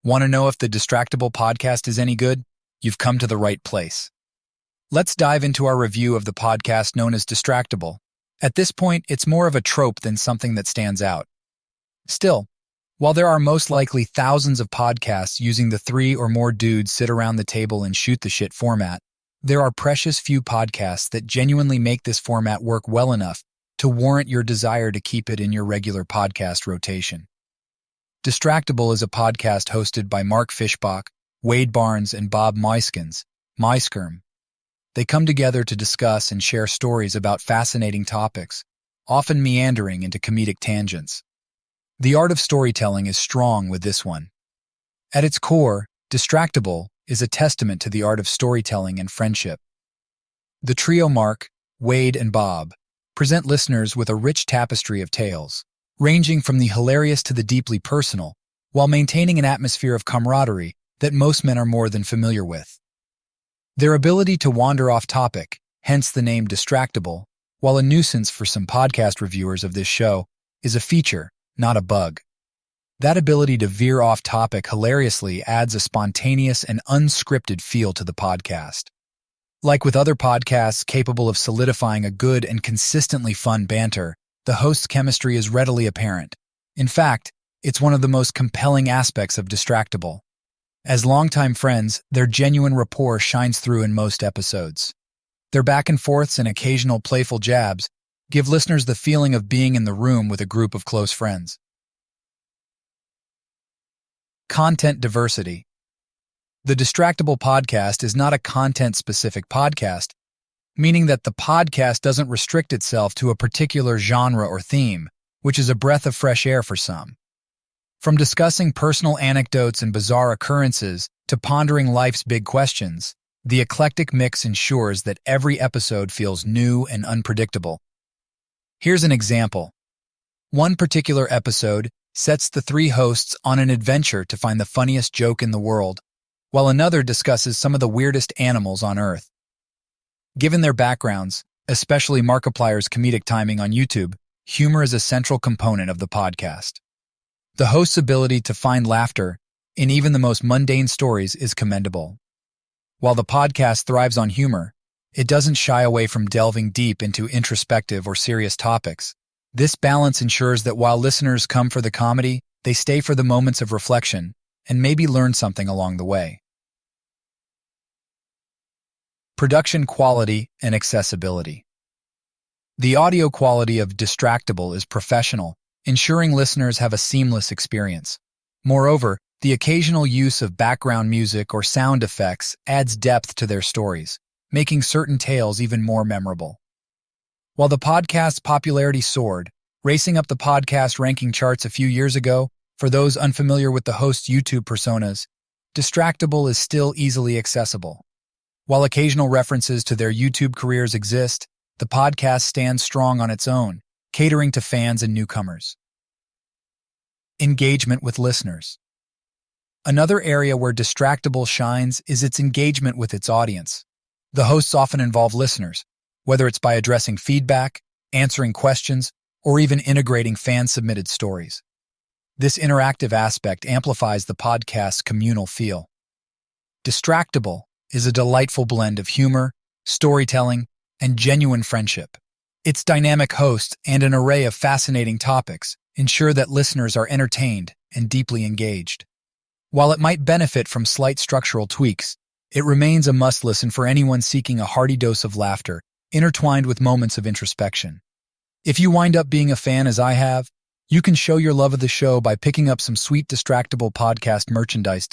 Want to know if the Distractible podcast is any good? You've come to the right place. Let's dive into our review of the podcast known as Distractible. At this point, it's more of a trope than something that stands out. Still, while there are most likely thousands of podcasts using the 3 or more dudes sit around the table and shoot the shit format, there are precious few podcasts that genuinely make this format work well enough to warrant your desire to keep it in your regular podcast rotation. Distractible is a podcast hosted by Mark Fishbach, Wade Barnes, and Bob Meiskens. They come together to discuss and share stories about fascinating topics, often meandering into comedic tangents. The art of storytelling is strong with this one. At its core, Distractible is a testament to the art of storytelling and friendship. The trio Mark, Wade, and Bob present listeners with a rich tapestry of tales, ranging from the hilarious to the deeply personal, while maintaining an atmosphere of camaraderie that most men are more than familiar with. Their ability to wander off topic, hence the name Distractible, while a nuisance for some podcast reviewers of this show, is a feature, not a bug. That ability to veer off topic hilariously adds a spontaneous and unscripted feel to the podcast. Like with other podcasts capable of solidifying a good and consistently fun banter, the host's chemistry is readily apparent. In fact, it's one of the most compelling aspects of Distractible. As longtime friends, their genuine rapport shines through in most episodes. Their back and forths and occasional playful jabs give listeners the feeling of being in the room with a group of close friends. Content diversity. The Distractible podcast is not a content-specific podcast, meaning that the podcast doesn't restrict itself to a particular genre or theme, which is a breath of fresh air for some. From discussing personal anecdotes and bizarre occurrences to pondering life's big questions, the eclectic mix ensures that every episode feels new and unpredictable. Here's an example. One particular episode sets the 3 hosts on an adventure to find the funniest joke in the world, while another discusses some of the weirdest animals on Earth. Given their backgrounds, especially Markiplier's comedic timing on YouTube, humor is a central component of the podcast. The host's ability to find laughter in even the most mundane stories is commendable. While the podcast thrives on humor, it doesn't shy away from delving deep into introspective or serious topics. This balance ensures that while listeners come for the comedy, they stay for the moments of reflection and maybe learn something along the way. Production quality and accessibility. The audio quality of Distractible is professional, ensuring listeners have a seamless experience. Moreover, the occasional use of background music or sound effects adds depth to their stories, making certain tales even more memorable. While the podcast's popularity soared, racing up the podcast ranking charts a few years ago, for those unfamiliar with the host's YouTube personas, Distractible is still easily accessible. While occasional references to their YouTube careers exist, the podcast stands strong on its own, catering to fans and newcomers. Engagement with listeners. Another area where Distractible shines is its engagement with its audience. The hosts often involve listeners, whether it's by addressing feedback, answering questions, or even integrating fan-submitted stories. This interactive aspect amplifies the podcast's communal feel. Distractible is a delightful blend of humor, storytelling, and genuine friendship. Its dynamic host and an array of fascinating topics ensure that listeners are entertained and deeply engaged. While it might benefit from slight structural tweaks, it remains a must-listen for anyone seeking a hearty dose of laughter, intertwined with moments of introspection. If you wind up being a fan as I have, you can show your love of the show by picking up some sweet Distractible podcast merchandise.